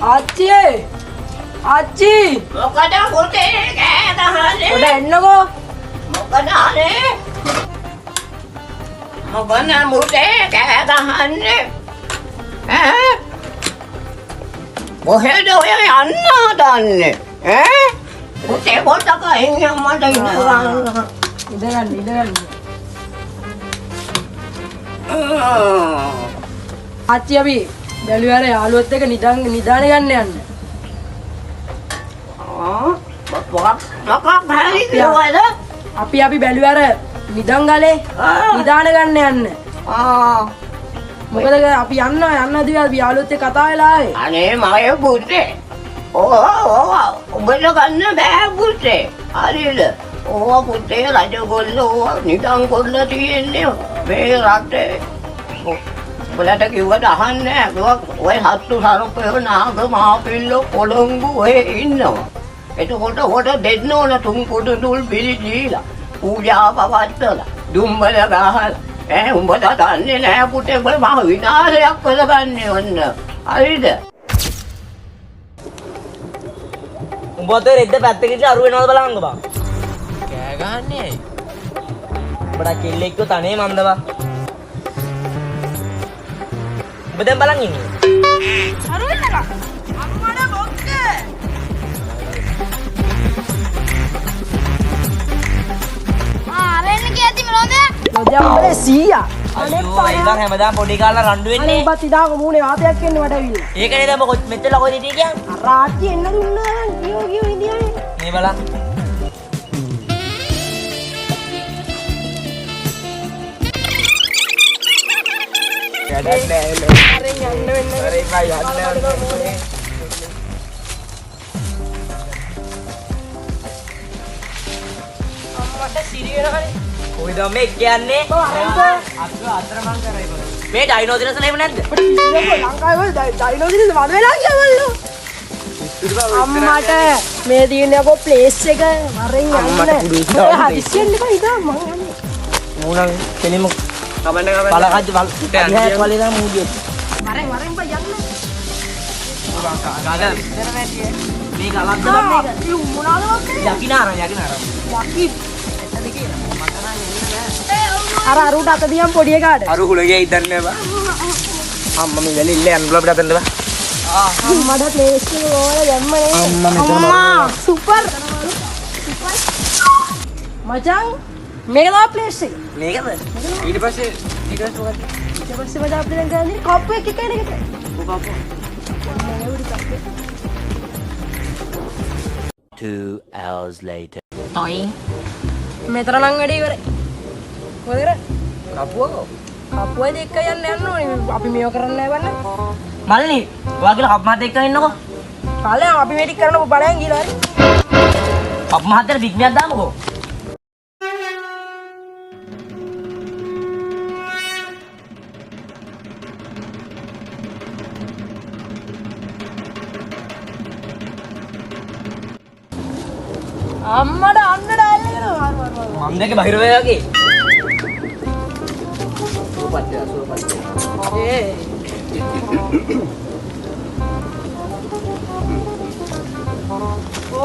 ආච්චි ආච්චි මොකද පුතේ කෑ ගහන්නේ? පොඩ එන්නකෝ. මොකද අනේ? මොකද පුතේ කෑ ගහන්නේ? ඈ? කොහෙද ඔය යන්න හදන්නේ? ඈ? පුතේ පොඩ්ඩක් එන්න මට ඉඳගන්න. ආච්චි අපි බැලුවාර යාළුවොත් එක්ක නිදාන ගන්න යන්න. මොකක් හරි කියවද? අපි බැලුවාර නිදන් ගලේ නිදාන ගන්න යන්න. මොකද අපි යන්න දිවා අපි යාළුවොත් එක්ක කතා වෙලා ආවේ. අනේ මගේ පුතේ. ඔබට ගන්න බෑ පුතේ. හරිද? පුතේ රජගොල්ලෝ නිදන් කරලා තියෙන්නේ මේ රටේ. ඔයාලට කිව්වට අහන්නේ නැහැ. ඔය හත්තු සරපේ නාග මාපිල්ල කොළඹ ඔය ඉන්නවා. එතකොට ඔකට දෙන්න ඕන තුන් කොට තුල් පිළි දීලා පූජා පවත්වලා දුම්බල ගහලා උඹට දන්නේ නැහැ පුතේ උඹ මහ විනාශයක් කරගන්නේ ඔන්න. හරිද? උඹට රෙද්ද පැත්තකින් අරු වෙනවද බලන්න බං. කෑ ගහන්නේ ඇයි? උඹට කෙල්ලෙක්ව තනේ මන්ද බං. ඔබ දැන් බලන් ඉන්නේ. අරු වෙන්නක. අම්මඩ බොක්ක. වෙන්න කියති මොනවද? ලොජම්බේ 100. අයියෝ ඉතින් හැමදාම පොඩි කාලා රණ්ඩු වෙන්නේ. අනේ බත් ඉදාක මූණේ වාතයක් එන්නේ මට ඇවිල්ලා. ඒකනේ දැන් මොකද මෙච්චර ලකොයි හිටියේ කියන්නේ. අර ආච්චි එන්න දුන්නා නම් කියෝ ඉඳියානේ. මේ බලන්න. අරෙන් යන්න වෙන්න. අම්මට සිරි වෙනවනේ. කොයිද මේ කියන්නේ? අතරමං කරයි බල. මේ ඩයිනෝසරස් ලේව නැද්ද? ලංකාවේ ඩයිනෝසරස් වද වෙලා කියවලු. අම්මට මේ තියෙන්නේ අපෝ ප්ලේස් එක වරෙන් යන්න. හදිස්සියෙන් එපා ඉතින් මං යන්නේ. මූණ කෙලිම බලකජ් වල ඉතින් වලේ නම් මූඩියෙත්. වරෙන් බා යන්න. ගාද මේ ගලක් දමන්නේ මේක. මොනවාද යකිනාර යකි. අර අරුට අත දියම් පොඩි එකාට. අරු හුලගේ ඉදන්නේ බා. අම්මා මේ වෙලේ ඉල්ල යන්න අපිට අතන්න බා. අම්මට ප්ලේස් එක ඕල යම්මනේ. අම්මා සුපර්. මචං මේක තමයි ප්ලේස් එක. මේකද? ඊට පස්සේ ඊට පස්සේ මට අපිට දැන් ගන්නේ කප් එක එක එක. කොකප්ප. 2 hours later. තොයි මෙතන නම් වැඩේ ඉවරයි. කොහෙද? කපුවක. කප්පුවද එක්ක යන්න ඕනේ. අපි මේව කරන්න නැහැ බලන්න. මල්ලි ඔයා කියලා කප් මහත් එක්ක ඉන්නකෝ. කාලේ අපි මේ ටික කරන්න බලයන් ගිහලා හරි. කප් මහත්තයාට විග්නයක් දාමුකෝ. අම්මට අන්නට ඇල්ලගෙනවා. මම දැක්කේ බහිර වේගගේ. ඒ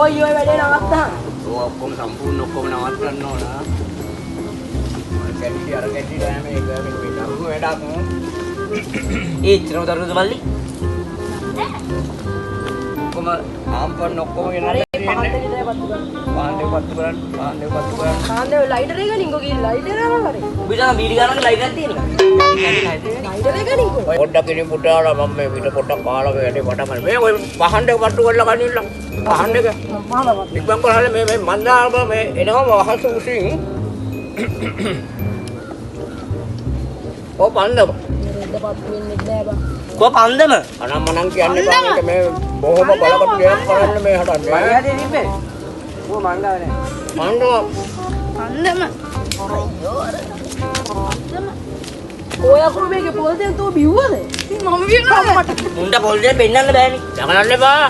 ඔය වැඩේ නවත්තා. ඔක්කොම සම්පූර්ණ ඔක්කොම නවත්තන්න ඕන. කැටි අර කැටි නෑ මේක මේ දරුණු වැඩක්. ඒ චරම දරුණුද මල්ලි? ඔක්කොම ආම්පන් ඔක්කොම ගෙනල්ලා තියෙන්නේ. පාන්දේ පත්තු කරන්න. කාන්දේ ලයිටර් එක නින්ගෝ ගිහින් ලයිටර් එක කරේ. උඹට බීඩි ගන්නක ලයිට් එකක් තියෙනවා. ලයිටර් එක නින්ගෝ. පොඩ්ඩක් ඉනි පුටාලා මම මේ පිට පොඩ්ඩක් කාලා වැඩේ පටන් ගන්න. මේ ඔය පහන් දෙක පත්තු කරලා ගනින්න. පහන් දෙක. ඉක්මන් කරලා මේ මන්දාව මේ එනවා වහසු උසින්. පන්දම. දෙපත් වෙන්නේ නැහැ බා. කො පන්දම? අනම්මනම් කියන්නේ බං මේ බොහොම බලකට දෙයක් කරන්න මේ හදන්නේ. මංගාවේ නිබ්බේ. ඕ මංගාවේ නෑ. පන්දම. ඔය අකුරු මේකේ පොල් දෙන් තෝ බිව්වද? මම බිව්වා. මුන්ට පොල් දෙන්න පෙන්නන්න බෑනේ. දඟලන්න එපා.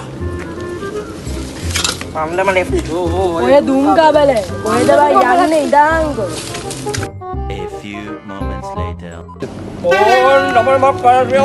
පන්දම ලෙෆ්ට්. ඔය දුංගා බල. කොහෙද බා යන්නේ ඉදාංගෝ. A few moments later. ඕන් නමල් මක් කරන්නේ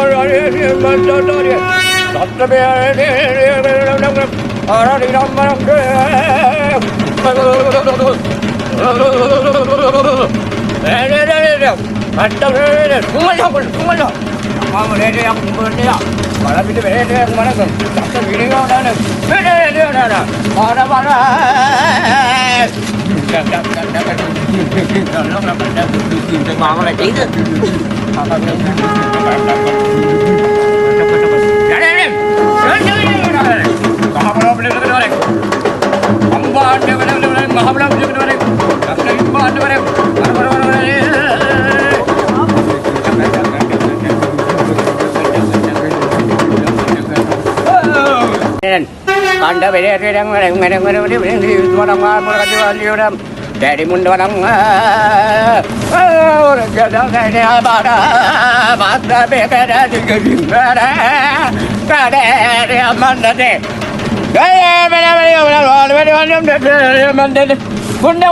Kanda beri yang dari mundo orang orang kaya pada mata bekada digera kada dia mana deh kaya beri mana deh bunda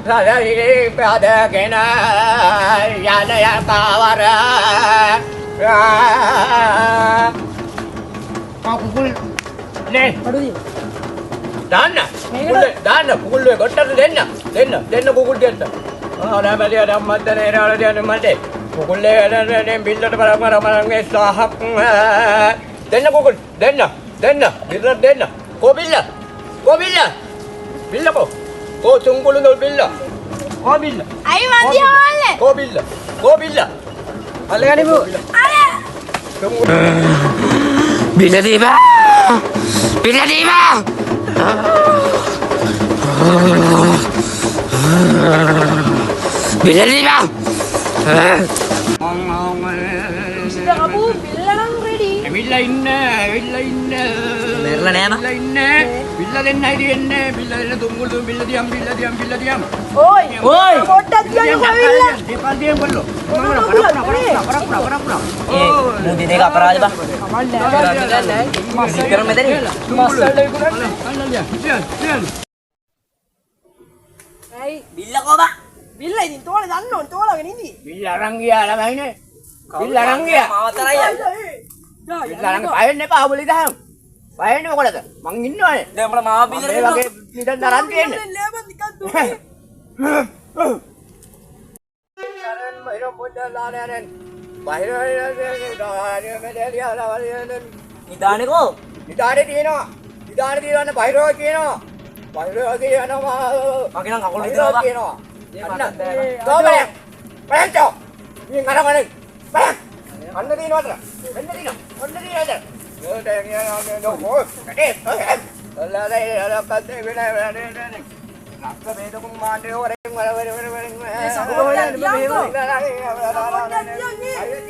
ada ini pada kena yana ya kawara pukul nih dana pukul dua kotor dena pukul dia ada beli ada mata ada mata pukul ada bilar barang sahak dena pukul dena bilar dena ko bila ko Kau tunggu dulu bila. Kau bila. Ayo mandi awalnya. Kau bila. Ale kan ibu. Ale. Tunggu. Bila tiba. Sudah kamu bilang ready. Bila inna. Merla nih mah. Bila tunggu dulu bila diam. Oi. Oi. Bodoh dia juga bilang. Diam belum. Pura. Mau di nega apa aja bah? Sekarang meter ni. Hey, Bila kau bah? bila ini tuh ada danau, tuh lagi ini. Bila ranggia lah ini. Bila ranggia. Mau teraya. Bila ranggia. Pahen ni pa boleh dah. Pahen ni kau dah. Mangin ni. Dia malah mau bila ni. Lagi ni dah narantin. Lepas ikan tuh. Nidahan ko. Makin ang kakulit na ba?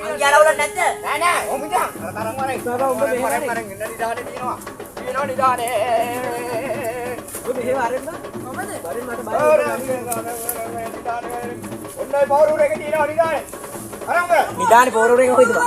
Ang yaraw lang natin. Nidahan po rin ko ito ba?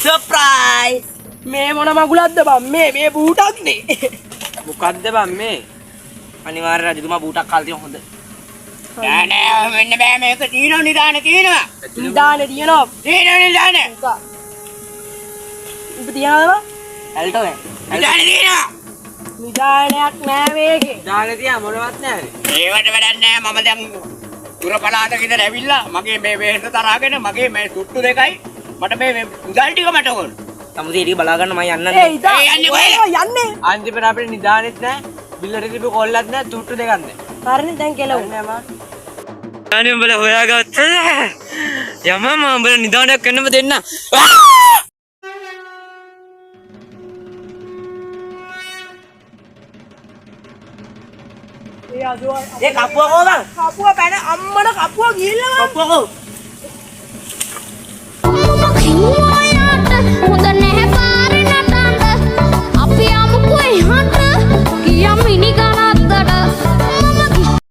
Surprise! මේ මොන මගුලක්ද බම් මේ බූටක්නේ. මොකක්ද බම් මේ? අනිවාර්ය රජතුමා බූටක් කාලා තියෙන හොඳ. මෙන්න බෑ මේක තියෙනවා නිදානේ තියෙනවා. නිදානේ තියෙනවා. තියෙනවා නිදානේ. උඹ තියනවද? ඇල්ටෝ ඈ. නිදානේ තියෙනවා. නිදානයක් නෑ මේකේ. දාලා තියා මොනවත් නැහැ. ඒවට වැඩක් නෑ මම දැන් දුර පළාතක ඉඳලා ඇවිල්ලා මගේ මේ වේස තරහගෙන මගේ මේ සුට්ටු දෙකයි මට මේ මුදල් ටික මට ඕන. තමුසේ ටික බලා ගන්න මම යන්නනේ. ඒ ඉතින් යන්නේ කොහෙද? යන්නේ. අන්තිමට අපිට නිදානෙත් නැහැ. බිල්ලට තිබු කොල්ලත් නැහැ. තුට්ටු දෙකක් නැහැ. හරිනේ දැන් කෙලවුවා. නෑ මා. අනේ උඹලා හොයාගත්තා. යමම උඹලා නිදානයක් වෙන්නම දෙන්න. ඒ අදුවයි ඒ කප්පුවා කොහොමද? කපුවා පැන අම්මට කපුවා ගිහිල්ලා කප්පුවා කොහොමද?